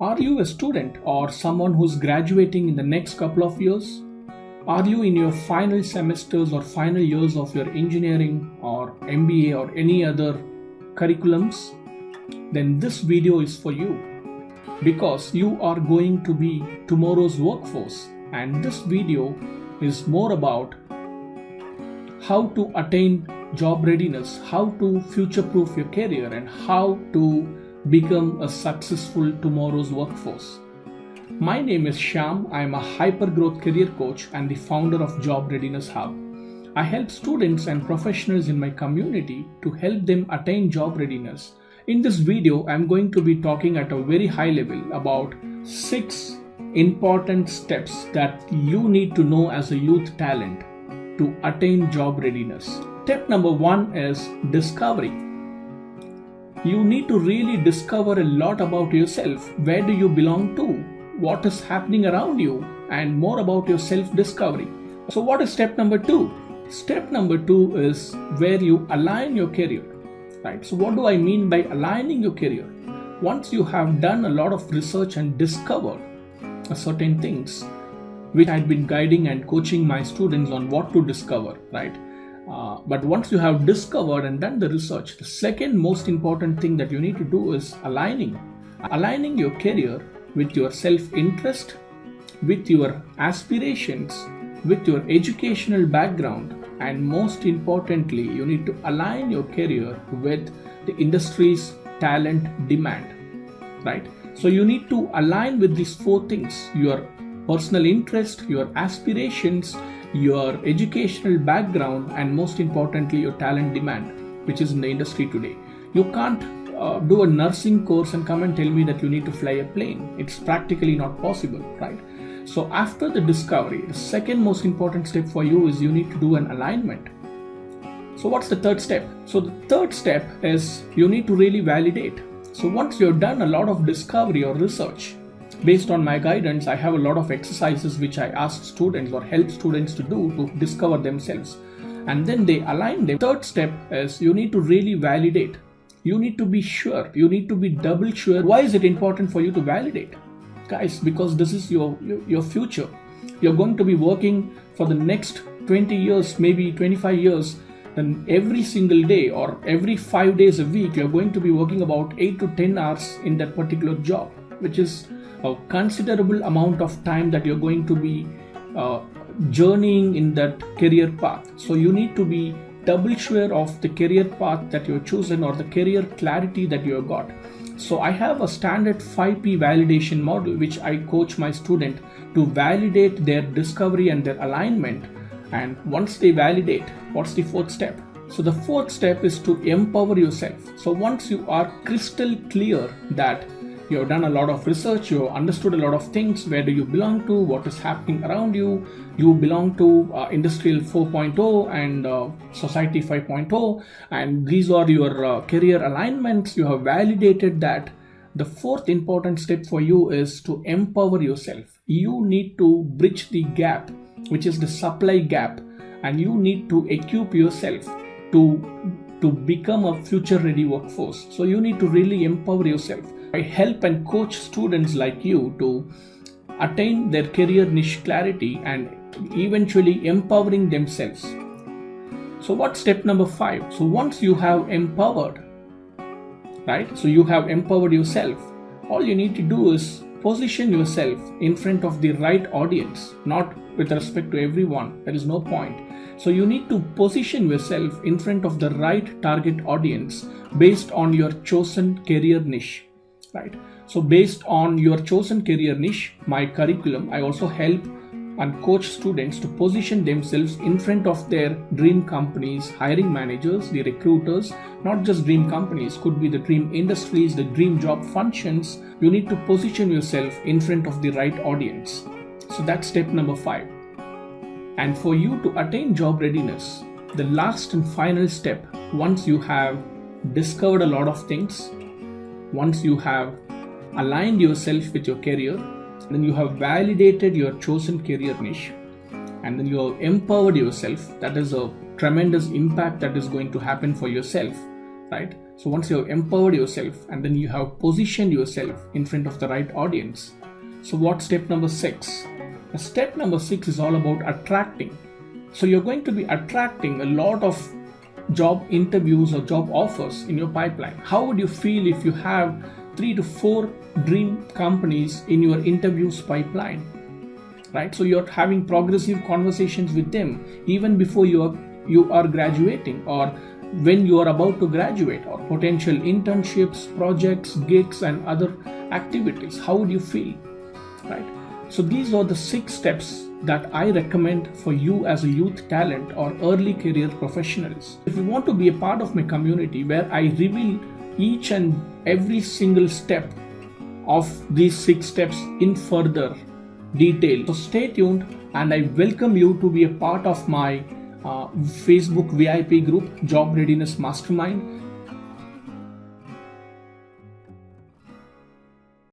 Are you a student or someone who's graduating in the next couple of years? Are you in your final semesters or final years of your engineering or MBA or any other curriculums? Then this video is for you, because you are going to be tomorrow's workforce, and this video is more about how to attain job readiness, how to future-proof your career, and how to become a successful tomorrow's workforce. My name is Shyam. I am a hyper-growth career coach and the founder of Job Readiness Hub. I help students and professionals in my community to help them attain job readiness. In this video, I am going to be talking at a very high level about 6 important steps that you need to know as a youth talent to attain job readiness. Step number 1 is discovery. You need to really discover a lot about yourself. Where do you belong to? What is happening around you? And more about your self-discovery. So what is step number 2? Step number 2 is where you align your career. Right? So what do I mean by aligning your career? Once you have done a lot of research and discovered certain things, which I've been guiding and coaching my students on what to discover, right? But once you have discovered and done the research, the second most important thing that you need to do is aligning your career with your self-interest, with your aspirations, with your educational background, and most importantly, you need to align your career with the industry's talent demand, right? So you need to align with these 4 things: your personal interest, your aspirations, your educational background, and most importantly your talent demand, which is in the industry today. You can't do a nursing course and come and tell me that you need to fly a plane. It's practically not possible, right? So after the discovery, the second most important step for you is you need to do an alignment. So what's the third step? So the third step is you need to really validate. So once you've done a lot of discovery or research, based on my guidance, I have a lot of exercises which I ask students or help students to do to discover themselves, and then they align them. Third step is you need to really validate. You need to be sure. You need to be double sure. Why is it important for you to validate? Guys, because this is your future. You're going to be working for the next 20 years, maybe 25 years, and every single day or every 5 days a week, you're going to be working about 8 to 10 hours in that particular job, which is a considerable amount of time that you're going to be journeying in that career path. So you need to be double sure of the career path that you've chosen or the career clarity that you have got. So I have a standard 5P validation model which I coach my student to validate their discovery and their alignment. And once they validate, what's the 4th step? So the 4th step is to empower yourself. So once you are crystal clear that you have done a lot of research, you have understood a lot of things, where do you belong to, what is happening around you, you belong to Industrial 4.0 and Society 5.0, and these are your career alignments, you have validated that. The 4th important step for you is to empower yourself. You need to bridge the gap, which is the supply gap, and you need to equip yourself to become a future ready workforce. So you need to really empower yourself. I help and coach students like you to attain their career niche clarity and eventually empowering themselves. So what's step number 5? So once you have empowered, right? So you have empowered yourself. All you need to do is position yourself in front of the right audience, not with respect to everyone. There is no point. So you need to position yourself in front of the right target audience based on your chosen career niche. Right. So based on your chosen career niche, my curriculum, I also help and coach students to position themselves in front of their dream companies, hiring managers, the recruiters, not just dream companies, could be the dream industries, the dream job functions. You need to position yourself in front of the right audience. So that's step number 5. And for you to attain job readiness, the last and final step, once you have discovered a lot of things, once you have aligned yourself with your career, then you have validated your chosen career niche, and then you have empowered yourself. That is a tremendous impact that is going to happen for yourself, right? So once you have empowered yourself and then you have positioned yourself in front of the right audience. So what's step number 6? Step number 6 is all about attracting. So you're going to be attracting a lot of job interviews or job offers in your pipeline. How would you feel if you have 3 to 4 dream companies in your interviews pipeline, right? So you're having progressive conversations with them even before you are graduating, or when you are about to graduate, or potential internships, projects, gigs, and other activities. How would you feel, right? So these are the 6 steps that I recommend for you as a youth talent or early career professionals. If you want to be a part of my community where I reveal each and every single step of these 6 steps in further detail, so stay tuned, and I welcome you to be a part of my Facebook VIP group, Job Readiness Mastermind.